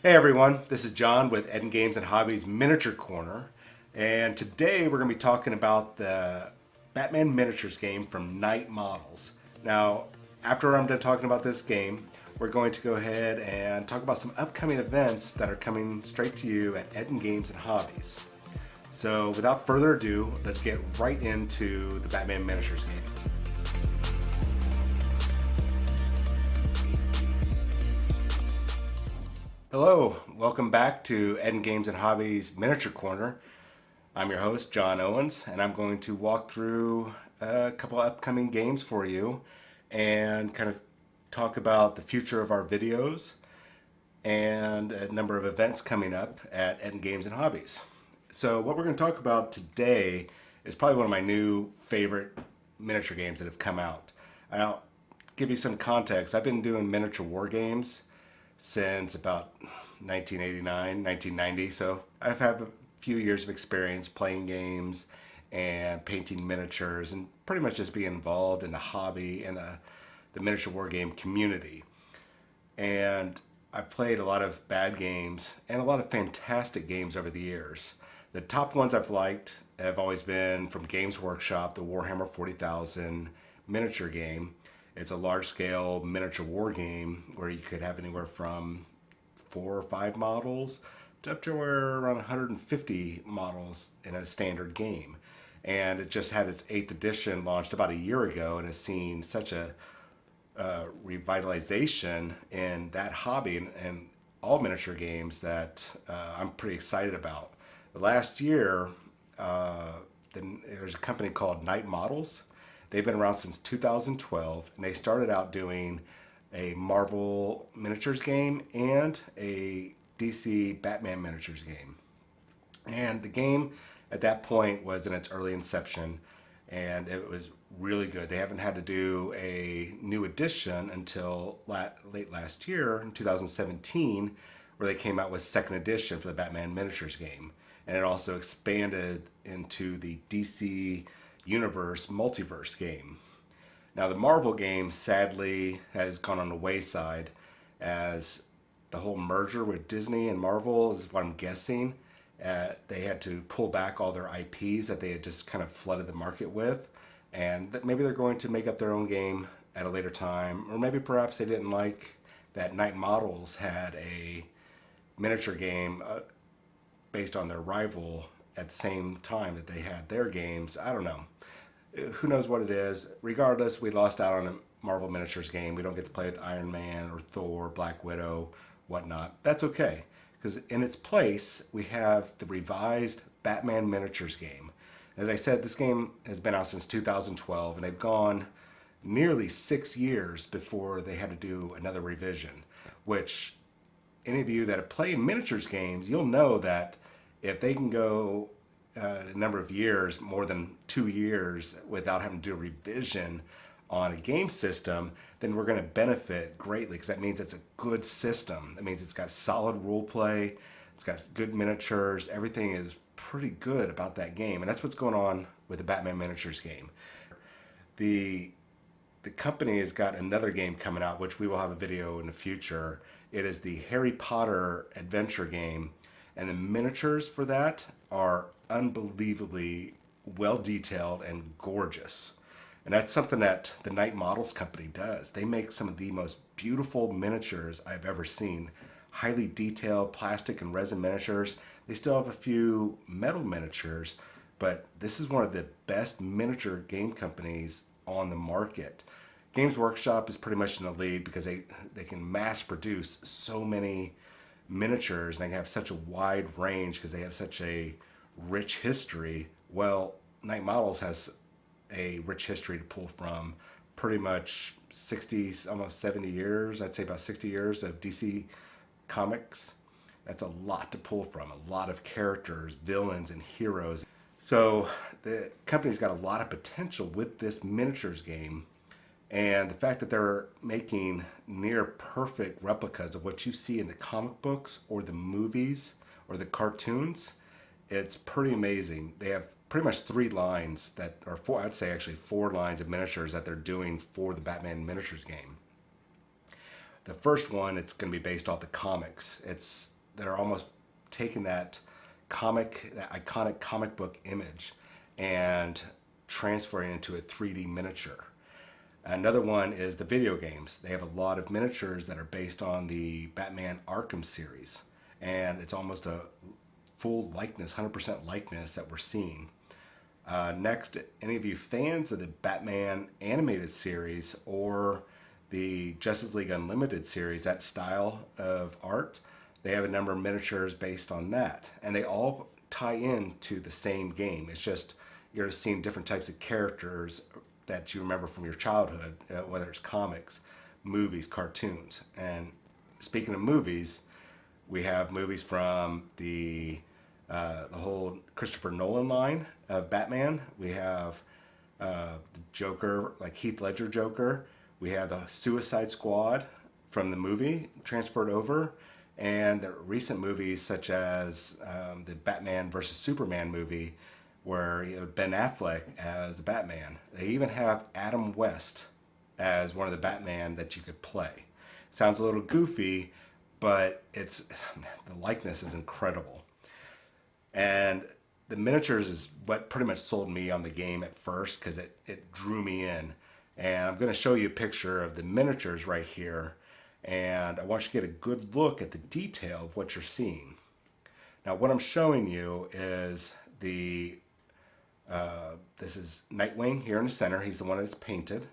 Hey everyone, this is John with Ettin Games and Hobbies Miniature Corner, and today we're going to be talking about the Batman miniatures game from Night Models. Now, after I'm done talking about this game, we're going to go ahead and talk about some upcoming events that are coming straight to you at Ettin Games and Hobbies. So, without further ado, let's get right into the Batman miniatures game. Hello, welcome back to Ed Games and Hobbies Miniature Corner. I'm your host, John Owens, and I'm going to walk through a couple upcoming games for you and kind of talk about the future of our videos and a number of events coming up at Ed Games and Hobbies. So, what we're going to talk about today is probably one of my new favorite miniature games that have come out. I'll give you some context. I've been doing miniature war games since about 1989, 1990. So I've had a few years of experience playing games and painting miniatures and pretty much just being involved in the hobby and the miniature war game community. And I've played a lot of bad games and a lot of fantastic games over the years. The top ones I've liked have always been from Games Workshop, the Warhammer 40,000 miniature game. It's a large scale miniature war game where you could have anywhere from 4 or 5 models to up to around 150 models in a standard game. And it just had its 8th edition launched about a year ago and has seen such a revitalization in that hobby and all miniature games that I'm pretty excited about. Last year, there's a company called Night Models. They've been around since 2012, and they started out doing a Marvel miniatures game and a DC Batman miniatures game. And the game at that point was in its early inception, and it was really good. They haven't had to do a new edition until late last year in 2017, where they came out with second edition for the Batman miniatures game. And it also expanded into the DC Universe multiverse game. Now, the Marvel game sadly has gone on the wayside as the whole merger with Disney and Marvel is what I'm guessing. They had to pull back all their IPs that they had just kind of flooded the market with, and that maybe they're going to make up their own game at a later time, or maybe perhaps they didn't like that Night Models had a miniature game based on their rival at the same time that they had their games. I don't know. Who knows what it is? Regardless, we lost out on a Marvel miniatures game. We don't get to play with Iron Man or Thor, Black Widow, whatnot. That's okay, because in its place, we have the revised Batman miniatures game. As I said, this game has been out since 2012, and they've gone nearly 6 years before they had to do another revision, which any of you that have played miniatures games, you'll know that if they can go a number of years, more than 2 years, without having to do a revision on a game system, then we're going to benefit greatly because that means it's a good system. That means it's got solid role play, it's got good miniatures, everything is pretty good about that game. And that's what's going on with the Batman miniatures game. The the company has got another game coming out, which we will have a video in the future. It is the Harry Potter adventure game, and the miniatures for that are unbelievably well detailed and gorgeous. And that's something that the Night Models company does. They make some of the most beautiful miniatures I've ever seen. Highly detailed plastic and resin miniatures. They still have a few metal miniatures, but this is one of the best miniature game companies on the market. Games Workshop is pretty much in the lead because they can mass produce so many miniatures and they have such a wide range because they have such a rich history. Well, Night Models has a rich history to pull from, pretty much 60, almost 70 years. I'd say about 60 years of DC comics. That's a lot to pull from, a lot of characters, villains, and heroes. So the company's got a lot of potential with this miniatures game. And the fact that they're making near perfect replicas of what you see in the comic books or the movies or the cartoons, it's pretty amazing. They have pretty much 3 lines that are four, I'd say actually 4 lines of miniatures that they're doing for the Batman miniatures game. the first one, it's going to be based off the comics. They're almost taking that iconic comic book image and transferring it into a 3D miniature. Another one is the video games. They have a lot of miniatures that are based on the Batman Arkham series, and it's almost a full likeness, 100% likeness that we're seeing. Next, any of you fans of the Batman animated series or the Justice League Unlimited series, that style of art, they have a number of miniatures based on that. And they all tie into the same game. It's just you're just seeing different types of characters that you remember from your childhood, whether it's comics, movies, cartoons. And speaking of movies, we have movies from the whole Christopher Nolan line of Batman. We have the Joker, like Heath Ledger Joker. We have the Suicide Squad from the movie transferred over, and the recent movies such as the Batman versus Superman movie, where you have Ben Affleck as the Batman. They even have Adam West as one of the Batman that you could play. Sounds a little goofy, but the likeness is incredible. And the miniatures is what pretty much sold me on the game at first, because it drew me in. And I'm going to show you a picture of the miniatures right here. And I want you to get a good look at the detail of what you're seeing. Now, what I'm showing you is this is Nightwing here in the center. He's the one that's painted.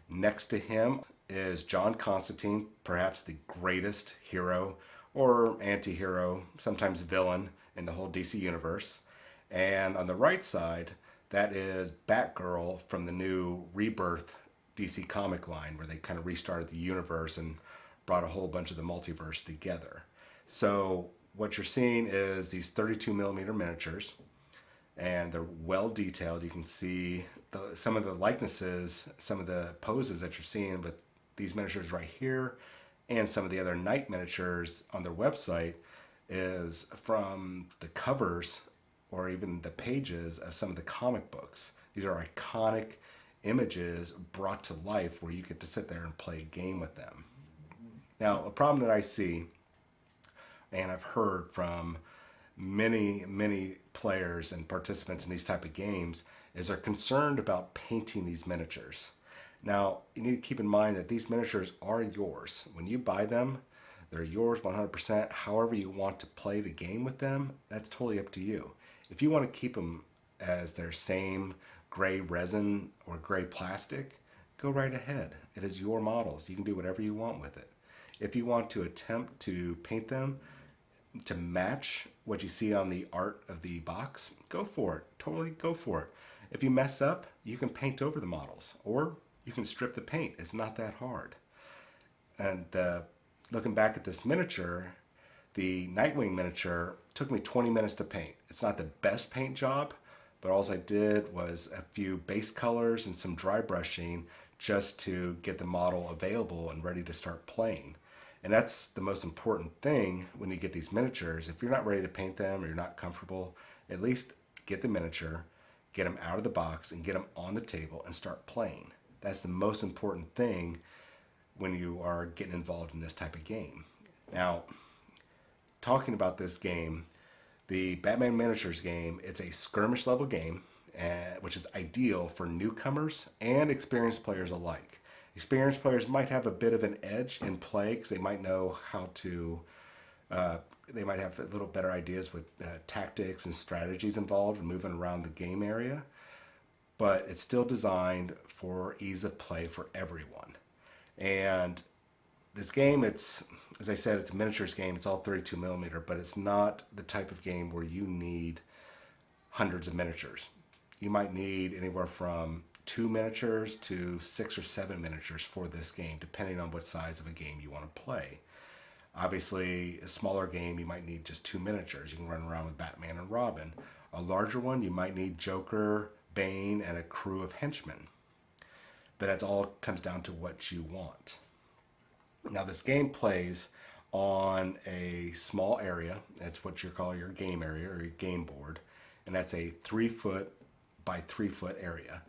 Next to him is John Constantine, perhaps the greatest hero or anti-hero, sometimes villain in the whole DC universe. And on the right side, that is Batgirl from the new Rebirth DC comic line, where they kind of restarted the universe and brought a whole bunch of the multiverse together. So what you're seeing is these 32 millimeter miniatures, and they're well detailed. You can see some of the likenesses, some of the poses that you're seeing with these miniatures right here, and some of the other Knight miniatures on their website is from the covers or even the pages of some of the comic books. These are iconic images brought to life where you get to sit there and play a game with them. Now, a problem that I see, and I've heard from many players and participants in these type of games, is they're concerned about painting these miniatures. Now, you need to keep in mind that these miniatures are yours. When you buy them, they're yours 100%. However you want to play the game with them, that's totally up to you. If you want to keep them as their same gray resin or gray plastic, go right ahead. It is your models. You can do whatever you want with it. If you want to attempt to paint them to match what you see on the art of the box, go for it. Totally go for it. If you mess up, you can paint over the models, or you can strip the paint. It's not that hard. And looking back at this miniature, the Nightwing miniature took me 20 minutes to paint. It's not the best paint job, but all I did was a few base colors and some dry brushing just to get the model available and ready to start playing. And that's the most important thing when you get these miniatures. If you're not ready to paint them or you're not comfortable, at least get the miniature, get them out of the box, and get them on the table and start playing. That's the most important thing when you are getting involved in this type of game. Now, talking about this game, the Batman Miniatures game, it's a skirmish level game, which is ideal for newcomers and experienced players alike. Experienced players might have a bit of an edge in play because they might know how to, they might have a little better ideas with tactics and strategies involved and moving around the game area. But it's still designed for ease of play for everyone. And this game, it's, as I said, it's a miniatures game. It's all 32 millimeter, but it's not the type of game where you need hundreds of miniatures. You might need anywhere from 2 miniatures to 6 or 7 miniatures for this game, depending on what size of a game you want to play. Obviously, a smaller game, you might need just 2 miniatures. You can run around with Batman and Robin. A larger one, you might need Joker, Bane, and a crew of henchmen. But that all comes down to what you want. Now, this game plays on a small area. That's what you call your game area or your game board. And that's a 3 foot by 3 foot area.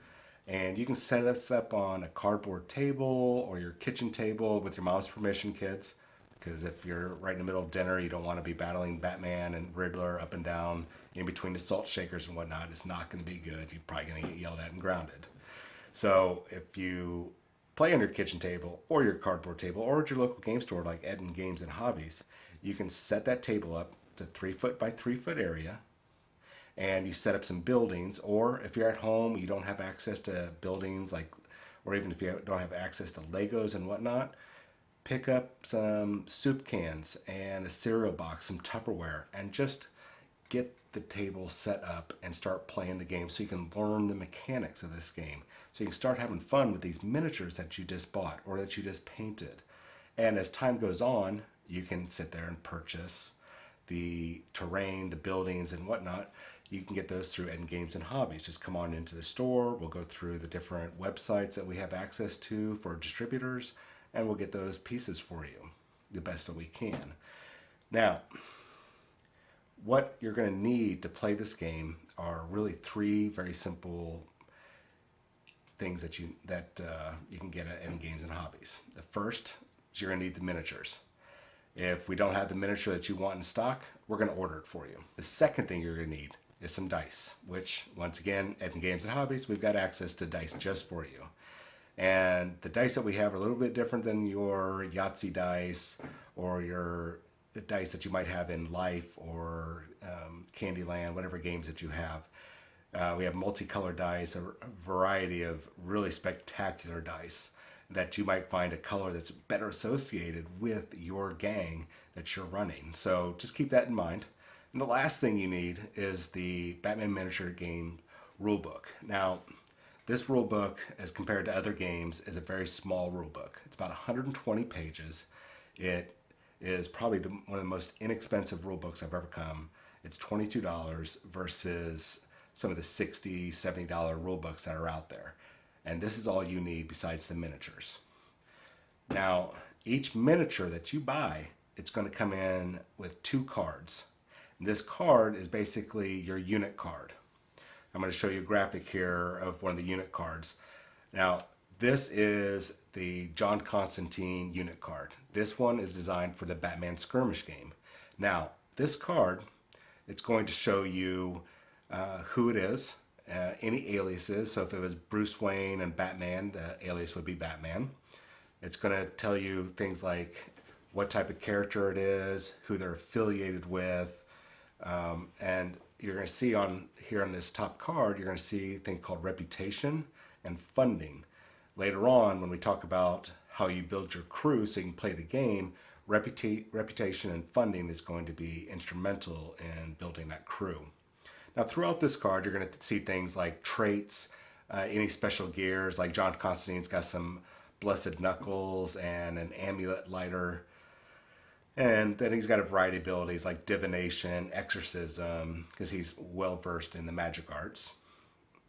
And you can set this up on a cardboard table or your kitchen table with your mom's permission, kids. Because if you're right in the middle of dinner, you don't want to be battling Batman and Riddler up and down in between the salt shakers and whatnot. It's not going to be good. You're probably going to get yelled at and grounded. So if you play on your kitchen table or your cardboard table or at your local game store like Ettin Games and Hobbies, you can set that table up to 3 foot by 3 foot area, and you set up some buildings. Or if you're at home, you don't have access to buildings like, or even if you don't have access to Legos and whatnot, pick up some soup cans and a cereal box, some Tupperware, and just get the table set up and start playing the game so you can learn the mechanics of this game. So you can start having fun with these miniatures that you just bought or that you just painted. And as time goes on, you can sit there and purchase the terrain, the buildings, and whatnot. You can get those through Ettin Games and Hobbies. Just come on into the store. We'll go through the different websites that we have access to for distributors, and we'll get those pieces for you the best that we can. Now, what you're going to need to play this game are really three very simple things that you can get at Ettin Games and Hobbies. The first is you're going to need the miniatures. If we don't have the miniature that you want in stock, we're going to order it for you. The second thing you're going to need is some dice, which once again, Ettin Games and Hobbies, we've got access to dice just for you. And the dice that we have are a little bit different than your Yahtzee dice or your dice that you might have in Life or Candyland, whatever games that you have. We have multicolored dice, a variety of really spectacular dice that you might find a color that's better associated with your gang that you're running. So just keep that in mind. And the last thing you need is the Batman miniature game rulebook. Now, this rulebook, as compared to other games, is a very small rulebook. It's about 120 pages. It is probably one of the most inexpensive rulebooks I've ever come. It's $22 versus some of the $60, $70 rulebooks that are out there. And this is all you need besides the miniatures. Now, each miniature that you buy, it's going to come in with 2 cards. And this card is basically your unit card. I'm going to show you a graphic here of one of the unit cards. Now, this is the John Constantine unit card. This one is designed for the Batman Skirmish game. Now, this card, it's going to show you who it is, any aliases. So if it was Bruce Wayne and Batman, the alias would be Batman. It's going to tell you things like what type of character it is, who they're affiliated with, and you're going to see on here on this top card, you're going to see a thing called reputation and funding. Later on, when we talk about how you build your crew so you can play the game, reputation and funding is going to be instrumental in building that crew. Now, throughout this card, you're going to see things like traits, any special gears, like John Constantine's got some blessed knuckles and an amulet lighter. And then he's got a variety of abilities like divination, exorcism, because he's well versed in the magic arts.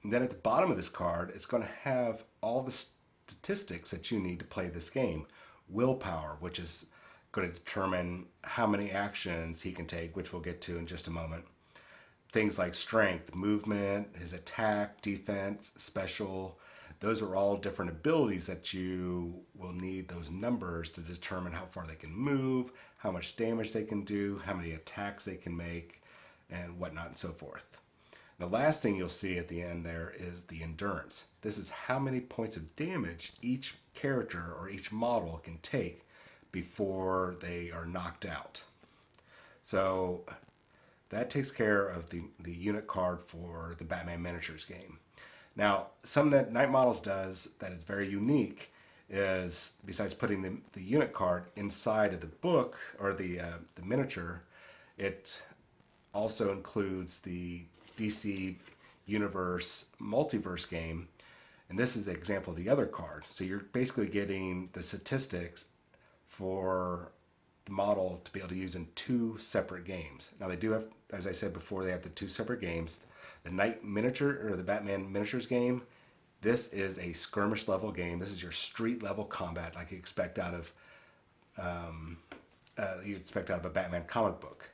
And then at the bottom of this card, it's going to have all the statistics that you need to play this game. Willpower, which is going to determine how many actions he can take, which we'll get to in just a moment. Things like strength, movement, his attack, defense, special. Those are all different abilities that you will need those numbers to determine how far they can move, how much damage they can do, how many attacks they can make, and whatnot and so forth. The last thing you'll see at the end there is the endurance. This is how many points of damage each character or each model can take before they are knocked out. So that takes care of the unit card for the Batman Miniatures game. Now, something that Night Models does that is very unique is, besides putting the unit card inside of the book or the miniature, it also includes the DC Universe Multiverse game. And this is an example of the other card. So you're basically getting the statistics for the model to be able to use in 2 separate games. Now they do have, as I said before, they have the 2 separate games. The Night Miniature or the Batman Miniatures game, this is a skirmish level game. This is your street level combat like you expect out of a Batman comic book.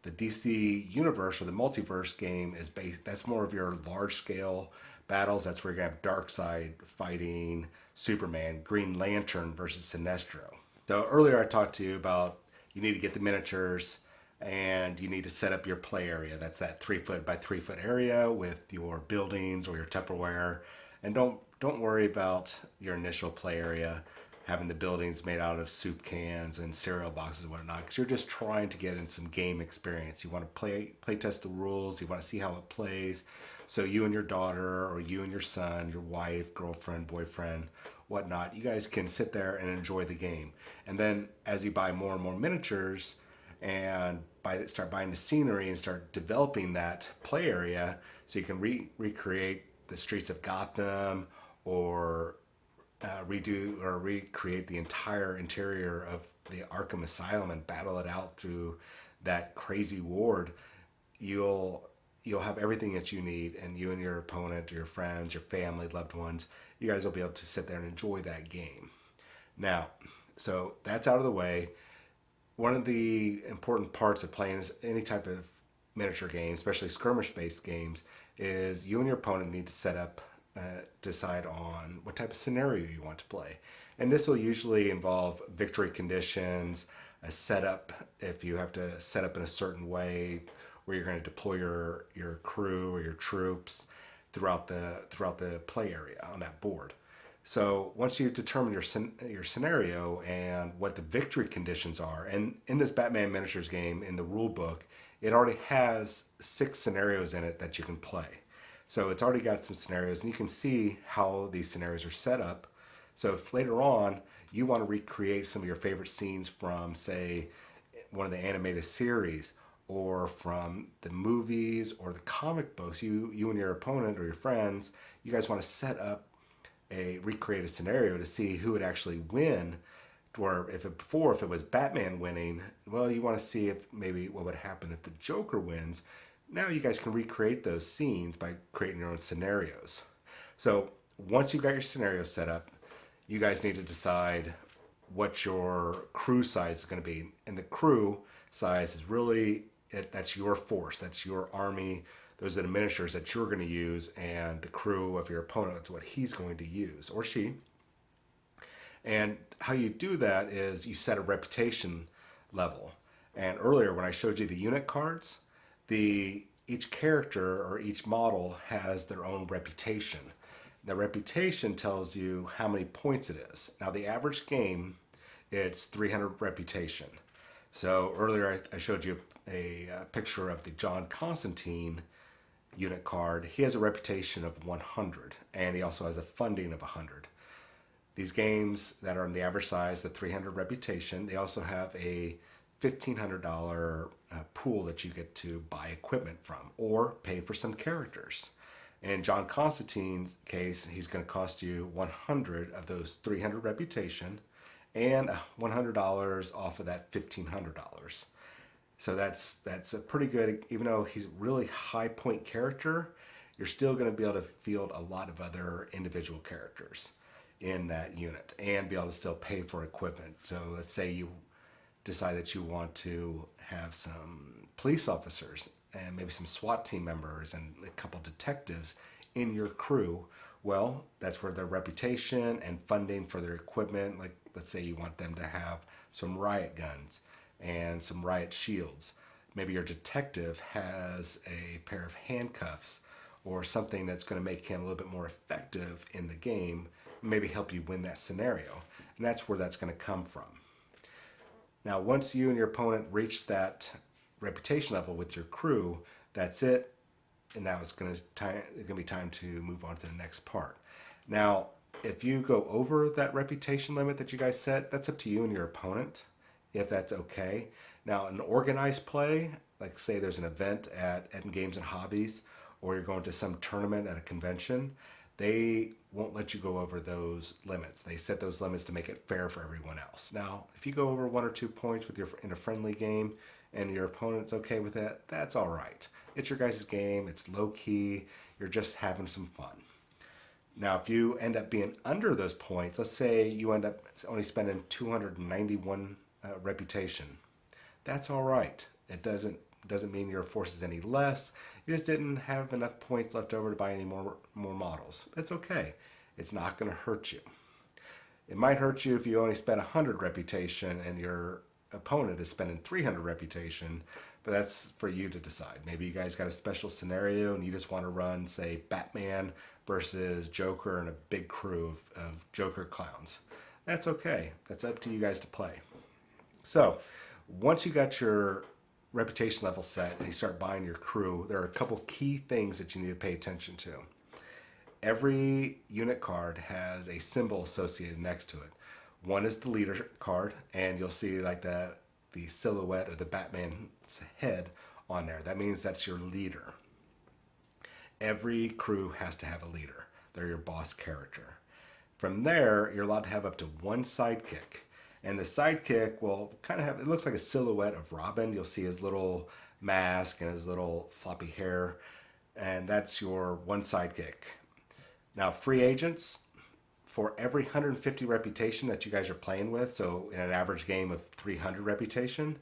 The DC universe or the multiverse game is based, that's more of your large scale battles. That's where you're going to have Darkseid fighting Superman, Green Lantern versus Sinestro. So earlier I talked to you about you need to get the miniatures and you need to set up your play area. That's that 3 foot by 3 foot area with your buildings or your Tupperware. And don't worry about your initial play area having the buildings made out of soup cans and cereal boxes and whatnot, because you're just trying to get in some game experience. You want to play test the rules. You want to see how it plays. So you and your daughter, or you and your son, your wife, girlfriend, boyfriend, whatnot, you guys can sit there and enjoy the game. And then as you buy more and more miniatures and start buying the scenery and start developing that play area, so you can recreate the streets of Gotham, or redo or recreate the entire interior of the Arkham Asylum and battle it out through that crazy ward. You'll have everything that you need, and you and your opponent, your friends, your family, loved ones, you guys will be able to sit there and enjoy that game. Now, so that's out of the way. One of the important parts of playing any type of miniature game, especially skirmish-based games, is you and your opponent need to decide on what type of scenario you want to play. And this will usually involve victory conditions, a setup, if you have to set up in a certain way, where you're going to deploy your crew or your troops throughout the play area on that board. So once you determine your scenario and what the victory conditions are, and in this Batman miniatures game, in the rule book, it already has 6 scenarios in it that you can play. So it's already got some scenarios, and you can see how these scenarios are set up. So if later on you want to recreate some of your favorite scenes from, say, one of the animated series, or from the movies or the comic books, you and your opponent or your friends, you guys want to recreate a scenario to see who would actually win. Or if it was Batman winning, well, you want to see if maybe what would happen if the Joker wins. Now you guys can recreate those scenes by creating your own scenarios. So once you've got your scenario set up, you guys need to decide what your crew size is going to be. And the crew size is really, that's your force, that's your army. Those are the miniatures that you're going to use, and the crew of your opponent, that's what he's going to use, or she. And how you do that is you set a reputation level. And earlier when I showed you the unit cards, each character or each model has their own reputation. The reputation tells you how many points it is. Now the average game, it's 300 reputation. So earlier I showed you a picture of the John Constantine unit card. He has a reputation of 100, and he also has a funding of 100. These games that are on the average size, the 300 reputation, they also have a $1,500 pool that you get to buy equipment from or pay for some characters. In John Constantine's case, he's going to cost you 100 of those 300 reputation and $100 off of that $1,500. So that's a pretty good, even though he's a really high point character, you're still going to be able to field a lot of other individual characters in that unit and be able to still pay for equipment. So let's say you decide that you want to have some police officers and maybe some SWAT team members and a couple detectives in your crew. Well, that's where their reputation and funding for their equipment, like let's say you want them to have some riot guns and some riot shields. Maybe your detective has a pair of handcuffs or something that's going to make him a little bit more effective in the game, maybe help you win that scenario. And that's where that's going to come from. Now, once you and your opponent reach that reputation level with your crew, that's it. And now it's going to be time to move on to the next part. Now, if you go over that reputation limit that you guys set, that's up to you and your opponent, if that's okay. Now, an organized play, like say there's an event at Ettin Games and Hobbies, or you're going to some tournament at a convention, they won't let you go over those limits. They set those limits to make it fair for everyone else. Now, if you go over 1 or 2 points in a friendly game and your opponent's okay with that, that's all right. It's your guys' game. It's low key. You're just having some fun. Now, if you end up being under those points, let's say you end up only spending 291 reputation, that's all right. It doesn't Doesn't mean your force is any less. You just didn't have enough points left over to buy any more models. It's okay. It's not going to hurt you. It might hurt you if you only spend 100 reputation and your opponent is spending 300 reputation, but that's for you to decide. Maybe you guys got a special scenario and you just want to run, say, Batman versus Joker and a big crew of Joker clowns. That's okay. That's up to you guys to play. So once you got your reputation level set and you start buying your crew, there are a couple key things that you need to pay attention to. Every unit card has a symbol associated next to it. One is the leader card, and you'll see like the silhouette of the Batman's head on there. That means that's your leader. Every crew has to have a leader. They're your boss character. From there, you're allowed to have up to one sidekick. And the sidekick will kind of have, it looks like a silhouette of Robin. You'll see his little mask and his little floppy hair. And that's your one sidekick. Now, free agents, for every 150 reputation that you guys are playing with, so in an average game of 300 reputation,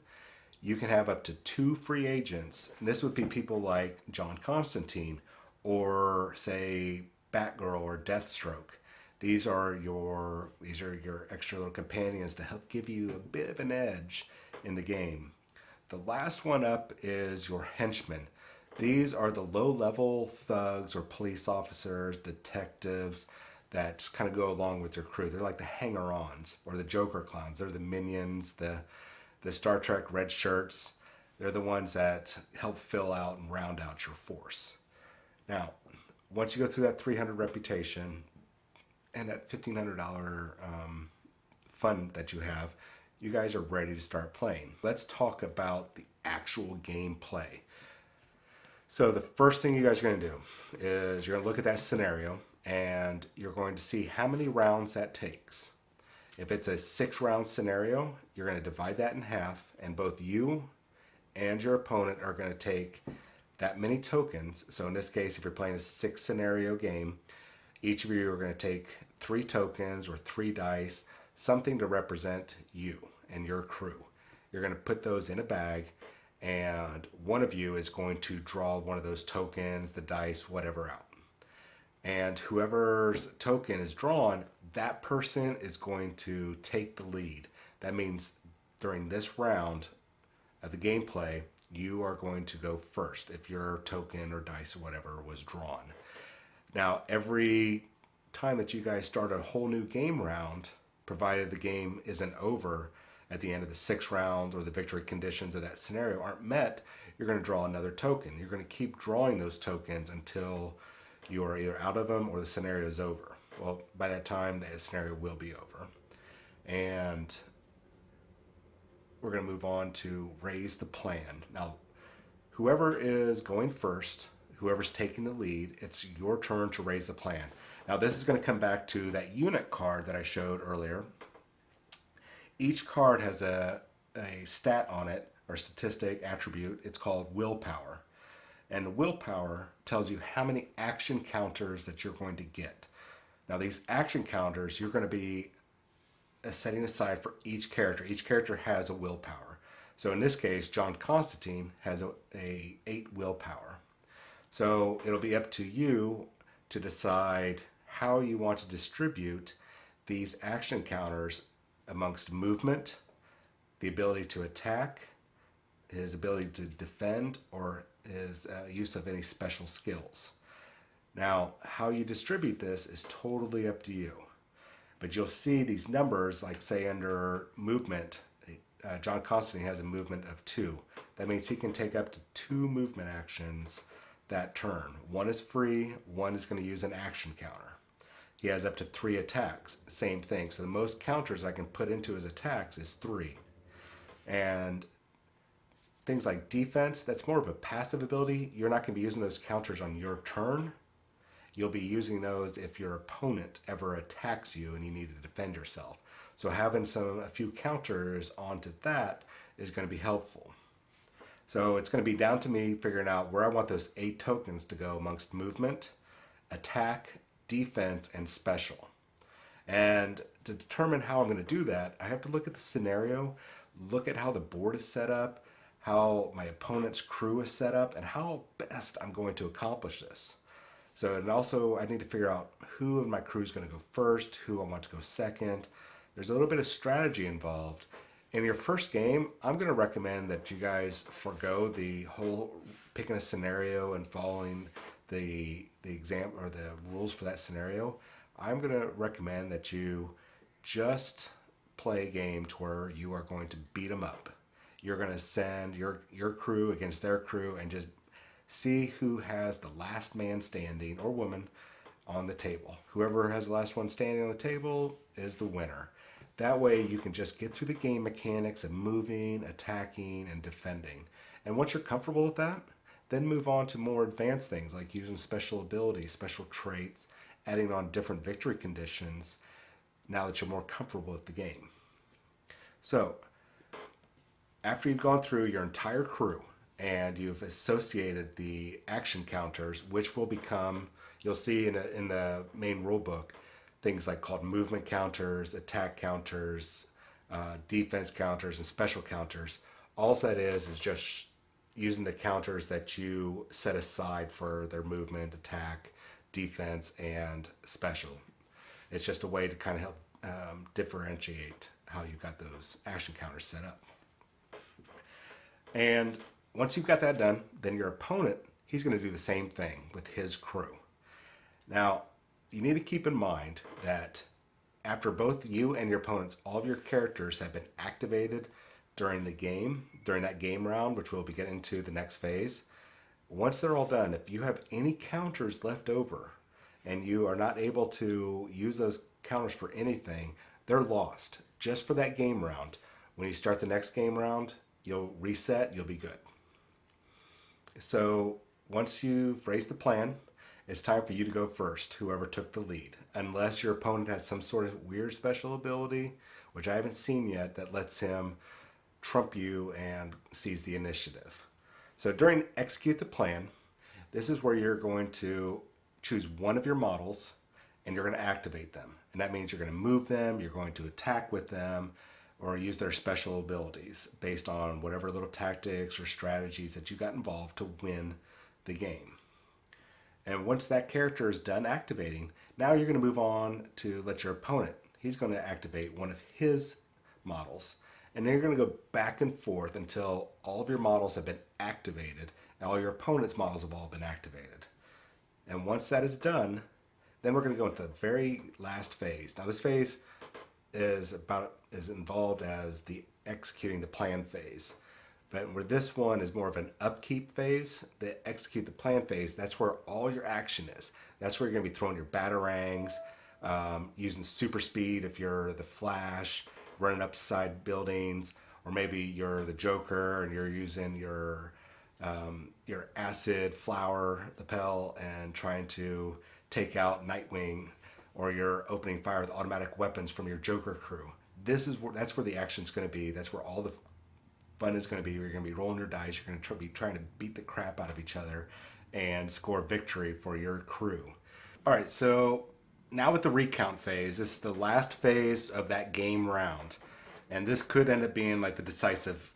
you can have up to 2 free agents. And this would be people like John Constantine or, say, Batgirl or Deathstroke. These are your extra little companions to help give you a bit of an edge in the game. The last one up is your henchmen. These are the low-level thugs or police officers, detectives that just kind of go along with your crew. They're like the hanger-ons or the Joker clowns. They're the minions, the Star Trek red shirts. They're the ones that help fill out and round out your force. Now, once you go through that 300 reputation and that $1,500 fund that you have, you guys are ready to start playing. Let's talk about the actual gameplay. So the first thing you guys are going to do is you're going to look at that scenario and you're going to see how many rounds that takes. If it's a 6-round scenario, you're going to divide that in half, and both you and your opponent are going to take that many tokens. So in this case, if you're playing a 6-scenario game, each of you are going to take 3 tokens or 3 dice, something to represent you and your crew. You're going to put those in a bag, and one of you is going to draw one of those tokens, the dice, whatever, out. And whoever's token is drawn, that person is going to take the lead. That means during this round of the gameplay, you are going to go first if your token or dice or whatever was drawn. Now, every time that you guys start a whole new game round, provided the game isn't over at the end of the 6 rounds or the victory conditions of that scenario aren't met, you're going to draw another token. You're going to keep drawing those tokens until you are either out of them or the scenario is over. Well, by that time, the scenario will be over. And we're going to move on to raise the plan. Now, whoever is going first, whoever's taking the lead, it's your turn to raise the plan. Now, this is going to come back to that unit card that I showed earlier. Each card has a stat on it, or statistic, attribute. It's called willpower. And the willpower tells you how many action counters that you're going to get. Now, these action counters, you're going to be setting aside for each character. Each character has a willpower. So in this case, John Constantine has a 8 willpower. So it'll be up to you to decide how you want to distribute these action counters amongst movement, the ability to attack, his ability to defend, or his use of any special skills. Now, how you distribute this is totally up to you. But you'll see these numbers, like say under movement, John Constantine has a movement of 2. That means he can take up to 2 movement actions that turn. One is free, one is going to use an action counter. He has up to 3 attacks, same thing. So the most counters I can put into his attacks is 3. And things like defense, that's more of a passive ability. You're not going to be using those counters on your turn. You'll be using those if your opponent ever attacks you and you need to defend yourself. So having a few counters onto that is going to be helpful. So it's going to be down to me figuring out where I want those 8 tokens to go amongst movement, attack, defense, and special. And to determine how I'm going to do that, I have to look at the scenario, look at how the board is set up, how my opponent's crew is set up, and how best I'm going to accomplish this. So, and also I need to figure out who of my crew is going to go first, who I want to go second. There's a little bit of strategy involved. In your first game, I'm going to recommend that you guys forego the whole picking a scenario and following the exam or the rules for that scenario. I'm going to recommend that you just play a game to where you are going to beat them up. You're going to send your crew against their crew and just see who has the last man standing or woman on the table. Whoever has the last one standing on the table is the winner. That way you can just get through the game mechanics of moving, attacking, and defending. And once you're comfortable with that, then move on to more advanced things like using special abilities, special traits, adding on different victory conditions now that you're more comfortable with the game. So, after you've gone through your entire crew and you've associated the action counters, which will become, you'll see in the main rule book, things like called movement counters, attack counters, defense counters, and special counters. All that is just using the counters that you set aside for their movement, attack, defense, and special. It's just a way to kind of help differentiate how you've got those action counters set up. And once you've got that done, then your opponent, he's going to do the same thing with his crew. Now, you need to keep in mind that after both you and your opponents, all of your characters have been activated during the game, during that game round, which we'll be getting into the next phase. Once they're all done, if you have any counters left over and you are not able to use those counters for anything, they're lost just for that game round. When you start the next game round, you'll reset, you'll be good. So once you've raised the plan, it's time for you to go first, whoever took the lead. Unless your opponent has some sort of weird special ability, which I haven't seen yet, that lets him trump you and seize the initiative. So during execute the plan, this is where you're going to choose one of your models and you're going to activate them. And that means you're going to move them, you're going to attack with them, or use their special abilities based on whatever little tactics or strategies that you got involved to win the game. And once that character is done activating, now you're going to move on to let your opponent, he's going to activate one of his models. And then you're going to go back and forth until all of your models have been activated and all your opponent's models have all been activated. And once that is done, then we're going to go into the very last phase. Now this phase is involved as the executing the plan phase. But where this one is more of an upkeep phase, the execute the plan phase, that's where all your action is. That's where you're going to be throwing your batarangs, using super speed if you're the Flash, running upside buildings, or maybe you're the Joker and you're using your acid flower lapel and trying to take out Nightwing, or you're opening fire with automatic weapons from your Joker crew. That's where the action's going to be. That's where all the fun is going to be. You're going to be rolling your dice. You're going to be trying to beat the crap out of each other and score victory for your crew. All right, so now with the recount phase, this is the last phase of that game round. And this could end up being like the decisive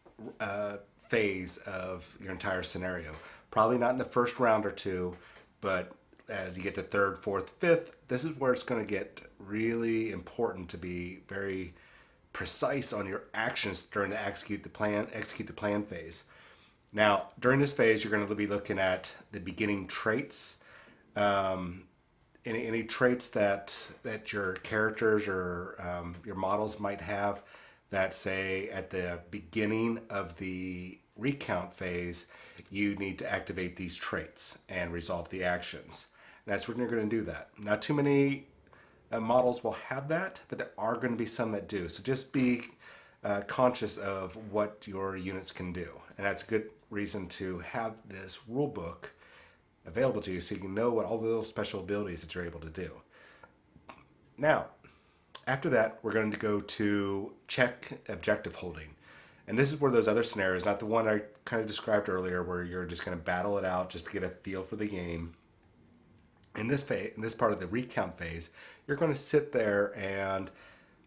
phase of your entire scenario. Probably not in the first round or two, but as you get to third, fourth, fifth, this is where it's going to get really important to be very precise on your actions during the execute the plan phase. Now, during this phase, you're going to be looking at the beginning traits, any traits that your characters or your models might have that say at the beginning of the recount phase, you need to activate these traits and resolve the actions. And that's when you're going to do that. Not too many models will have that, but there are going to be some that do. So just be conscious of what your units can do. And that's a good reason to have this rule book available to you so you can know what all the little special abilities that you're able to do. Now, after that, we're going to go to check objective holding. And this is where those other scenarios, not the one I kind of described earlier, where you're just going to battle it out just to get a feel for the game. In this part of the recount phase, you're going to sit there and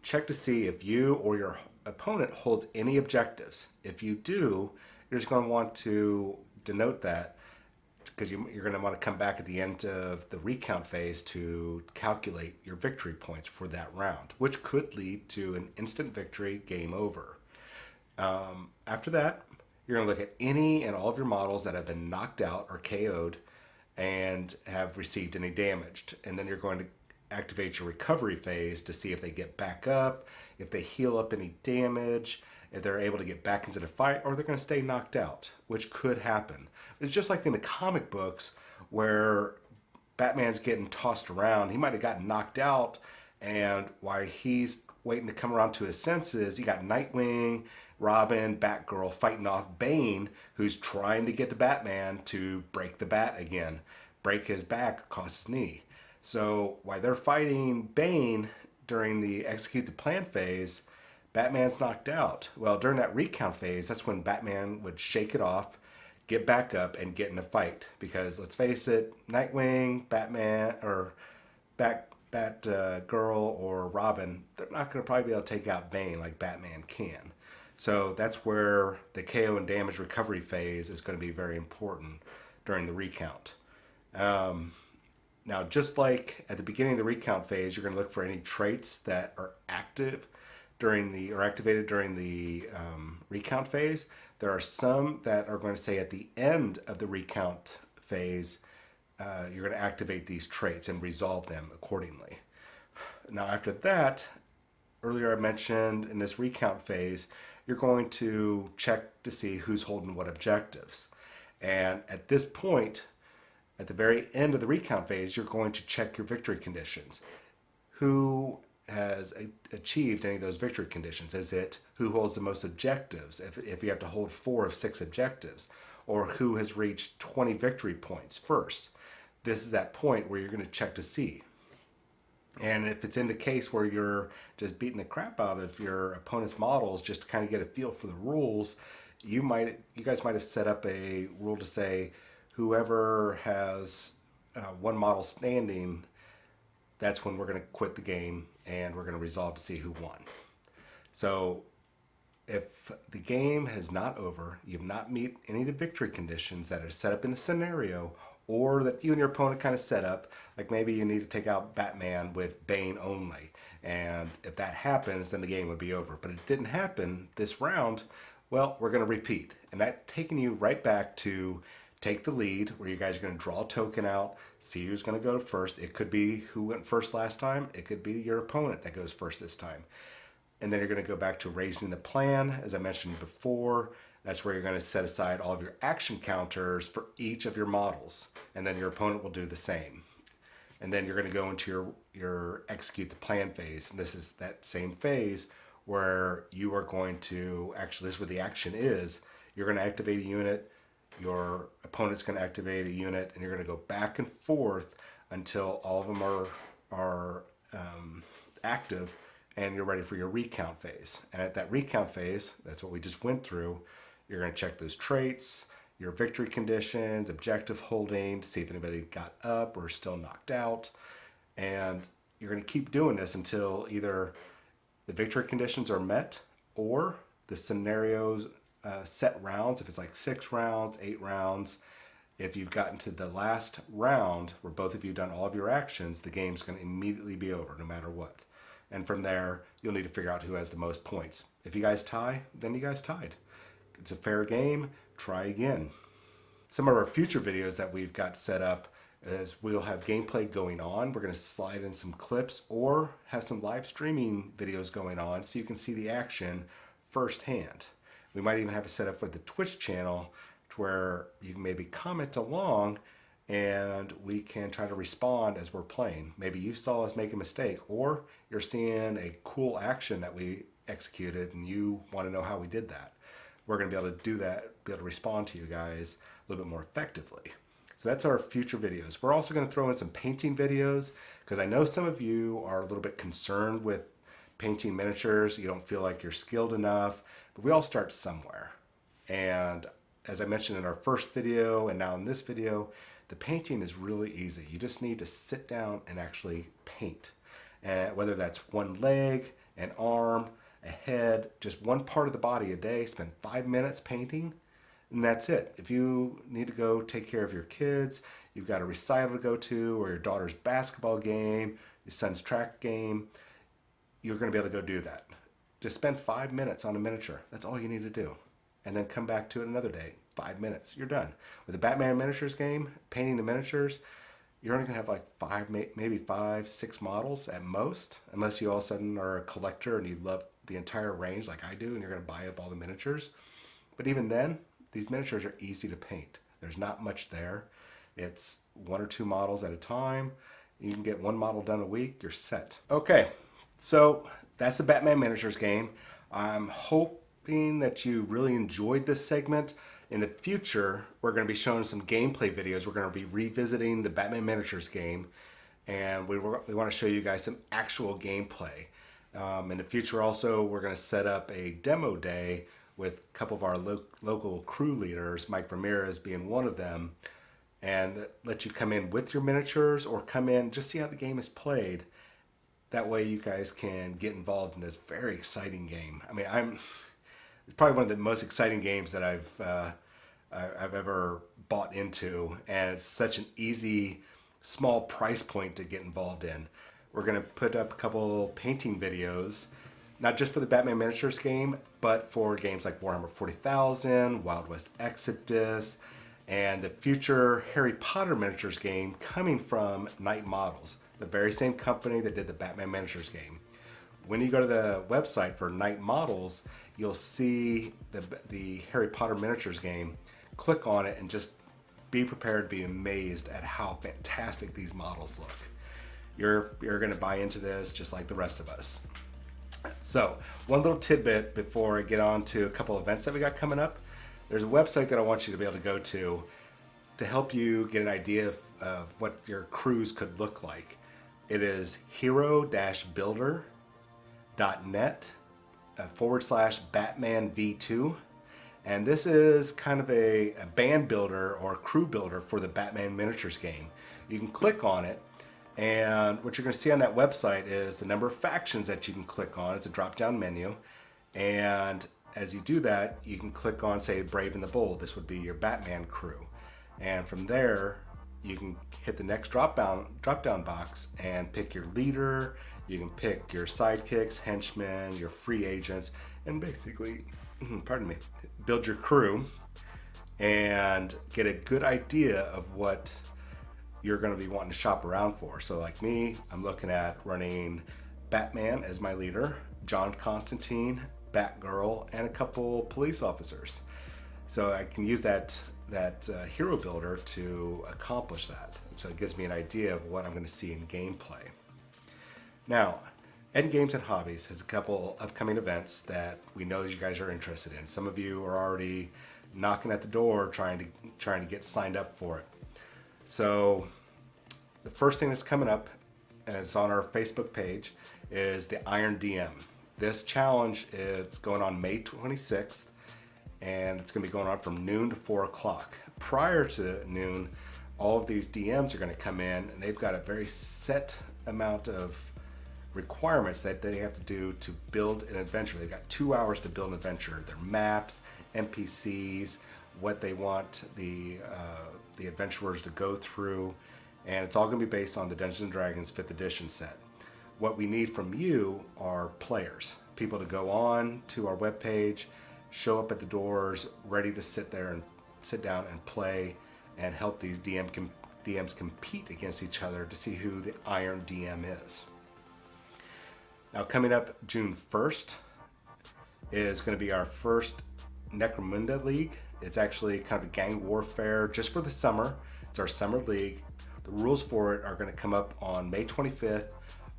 check to see if you or your opponent holds any objectives. If you do, you're just going to want to denote that because you're going to want to come back at the end of the recount phase to calculate your victory points for that round, which could lead to an instant victory, game over. After that, you're going to look at any and all of your models that have been knocked out or KO'd and have received any damage. And then you're going to activate your recovery phase to see if they get back up, if they heal up any damage, if they're able to get back into the fight, or they're going to stay knocked out, which could happen. It's just like in the comic books where Batman's getting tossed around. He might have gotten knocked out, and while he's waiting to come around to his senses, you got Nightwing, Robin, Batgirl fighting off Bane, who's trying to get to Batman to break the bat again, break his back across his knee. So while they're fighting Bane during the execute the plan phase, Batman's knocked out. Well, during that recount phase, that's when Batman would shake it off, get back up, and get in a fight. Because let's face it, Nightwing, Batman, or Batgirl or Robin, they're not going to probably be able to take out Bane like Batman can. So that's where the KO and damage recovery phase is going to be very important during the recount. Now, just like at the beginning of the recount phase, you're going to look for any traits that are active activated during the recount phase. There are some that are going to say at the end of the recount phase, you're going to activate these traits and resolve them accordingly. Now, after that, earlier I mentioned in this recount phase, you're going to check to see who's holding what objectives. And at this point, at the very end of the recount phase, you're going to check your victory conditions. Who has achieved any of those victory conditions? Is it who holds the most objectives, if you have to hold 4 of 6 objectives, or who has reached 20 victory points first? This is that point where you're going to check to see. And if it's in the case where you're just beating the crap out of your opponent's models just to kind of get a feel for the rules, you guys might have set up a rule to say whoever has one model standing, that's when we're going to quit the game and we're going to resolve to see who won. So if the game is not over, you've not met any of the victory conditions that are set up in the scenario, or that you and your opponent kind of set up, like maybe you need to take out Batman with Bane only, and if that happens, then the game would be over. But it didn't happen this round. Well, we're going to repeat, and that's taking you right back to take the lead, where you guys are going to draw a token out, see who's going to go first. It could be who went first last time. It could be your opponent that goes first this time. And then you're going to go back to raising the plan, as I mentioned before. That's where you're going to set aside all of your action counters for each of your models. And then your opponent will do the same. And then you're going to go into your execute the plan phase. And this is that same phase where you are going to, actually this is where the action is. You're going to activate a unit. Your opponent's going to activate a unit. And you're going to go back and forth until all of them are active. And you're ready for your recount phase. And at that recount phase, that's what we just went through. You're going to check those traits, your victory conditions, objective holding, to see if anybody got up or still knocked out. And you're going to keep doing this until either the victory conditions are met or the scenarios set rounds. If it's like 6 rounds, 8 rounds, if you've gotten to the last round where both of you done all of your actions, the game's going to immediately be over no matter what. And from there, you'll need to figure out who has the most points. If you guys tie, then you guys tied. It's a fair game. Try again. Some of our future videos that we've got set up is we'll have gameplay going on. We're going to slide in some clips or have some live streaming videos going on so you can see the action firsthand. We might even have it set up with the Twitch channel to where you can maybe comment along and we can try to respond as we're playing. Maybe you saw us make a mistake, or you're seeing a cool action that we executed and you want to know how we did that. We're going to be able to do that, be able to respond to you guys a little bit more effectively. So that's our future videos. We're also going to throw in some painting videos because I know some of you are a little bit concerned with painting miniatures. You don't feel like you're skilled enough, but we all start somewhere. And as I mentioned in our first video and now in this video, the painting is really easy. You just need to sit down and actually paint. And whether that's one leg, an arm, a head, just one part of the body a day, spend 5 minutes painting, And that's it. If you need to go take care of your kids, you've got a recital to go to, or your daughter's basketball game, your son's track game, you're going to be able to go do that. Just spend 5 minutes on a miniature. That's all you need to do. And then come back to it another day. 5 minutes. You're done. With the Batman miniatures game, painting the miniatures, you're only going to have like maybe five, six models at most, unless you all of a sudden are a collector and you love the entire range like I do and you're going to buy up all the miniatures. But even then, these miniatures are easy to paint. There's not much there. It's one or two models at a time. You can get one model done a week, you're set. Okay, so that's the Batman miniatures game. I'm hoping that you really enjoyed this segment. In the future, we're going to be showing some gameplay videos. We're going to be revisiting the Batman miniatures game, and we want to show you guys some actual gameplay. In the future also, we're going to set up a demo day with a couple of our local crew leaders, Mike Ramirez being one of them, and let you come in with your miniatures or come in just see how the game is played. That way you guys can get involved in this very exciting game. I mean, it's probably one of the most exciting games that I've ever bought into, and it's such an easy, small price point to get involved in. We're going to put up a couple painting videos, not just for the Batman miniatures game, but for games like Warhammer 40,000, Wild West Exodus, and the future Harry Potter miniatures game coming from Night Models, the very same company that did the Batman miniatures game. When you go to the website for Night Models, you'll see the Harry Potter miniatures game. Click on it and just be prepared to be amazed at how fantastic these models look. You're going to buy into this just like the rest of us. So, one little tidbit before I get on to a couple events that we got coming up. There's a website that I want you to be able to go to help you get an idea of what your crews could look like. It is hero-builder.net/Batman V2. And this is kind of a band builder or crew builder for the Batman miniatures game. You can click on it, and what you're going to see on that website is the number of factions that you can click on. It's a drop-down menu, and as you do that, you can click on, say, Brave and the Bold. This would be your Batman crew. And from there, you can hit the next drop-down box and pick your leader. You can pick your sidekicks, henchmen, your free agents, and basically, pardon me, build your crew and get a good idea of what you're going to be wanting to shop around for. So like me, I'm looking at running Batman as my leader, John Constantine, Batgirl, and a couple police officers. So I can use that hero builder to accomplish that. So it gives me an idea of what I'm going to see in gameplay. Now, Ettin Games and Hobbies has a couple upcoming events that we know you guys are interested in. Some of you are already knocking at the door trying to get signed up for it. So the first thing that's coming up, and it's on our Facebook page, is the Iron DM. This challenge is going on May 26th, and it's going to be going on from noon to 4 o'clock. Prior to noon, all of these DMs are going to come in, and they've got a very set amount of requirements that they have to do to build an adventure. They've got 2 hours to build an adventure. Their maps, NPCs, what they want the adventurers to go through, and it's all going to be based on the Dungeons & Dragons 5th edition set. What we need from you are players, people to go on to our webpage, show up at the doors, ready to sit down and play and help these DMs compete against each other to see who the Iron DM is. Now coming up June 1st is going to be our first Necromunda League. It's actually kind of a gang warfare just for the summer. It's our summer league. The rules for it are going to come up on May 25th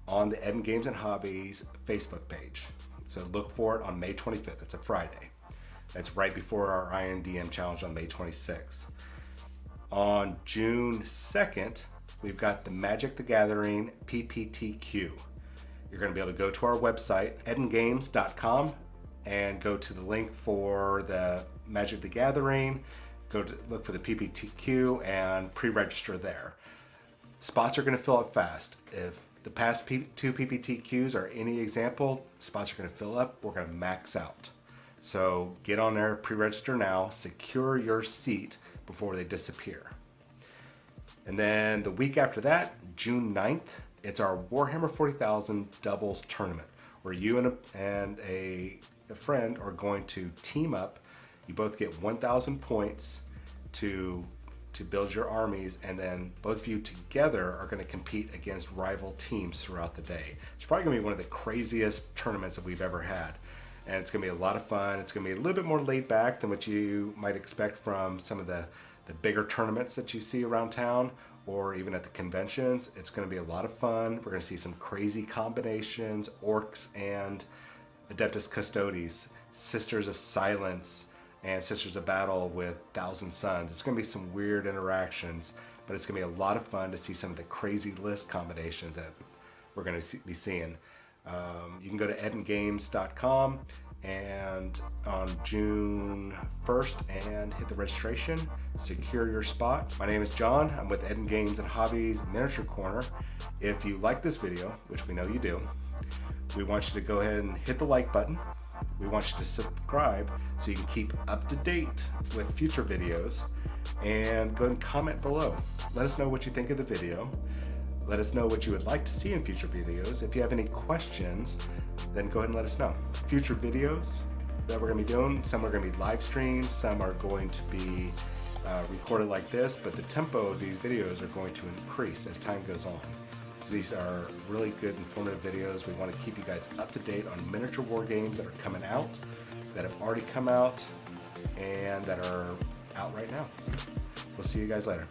on the Ettin Games and Hobbies Facebook page. So look for it on May 25th. It's a Friday. That's right before our Iron DM challenge on May 26th. On June 2nd, we've got the Magic the Gathering PPTQ. You're going to be able to go to our website, ettingames.com, and go to the link for the Magic the Gathering, go to look for the PPTQ and pre-register there. Spots are going to fill up fast. If the past two PPTQs are any example, spots are going to fill up, we're going to max out. So get on there, pre-register now, secure your seat before they disappear. And then the week after that, June 9th, it's our Warhammer 40,000 doubles tournament where you and a friend are going to team up. You both get 1,000 points to build your armies, and then both of you together are going to compete against rival teams throughout the day. It's probably going to be one of the craziest tournaments that we've ever had. And it's going to be a lot of fun. It's going to be a little bit more laid back than what you might expect from some of the bigger tournaments that you see around town or even at the conventions. It's going to be a lot of fun. We're going to see some crazy combinations, orcs and Adeptus Custodes, Sisters of Silence, and Sisters of Battle with Thousand Suns. It's going to be some weird interactions, but it's going to be a lot of fun to see some of the crazy list combinations that we're going to be seeing. You can go to ettingames.com and on June 1st and hit the registration, secure your spot. My name is John. I'm with Ettin Games and Hobbies Miniature Corner. If you like this video, which we know you do, we want you to go ahead and hit the like button. We want you to subscribe so you can keep up to date with future videos, and go ahead and comment below. Let us know what you think of the video. Let us know what you would like to see in future videos. If you have any questions, then go ahead and let us know. Future videos that we're going to be doing, some are going to be live streamed, some are going to be recorded like this, but the tempo of these videos are going to increase as time goes on. So these are really good, informative videos. We want to keep you guys up to date on miniature war games that are coming out, that have already come out, and that are out right now. We'll see you guys later.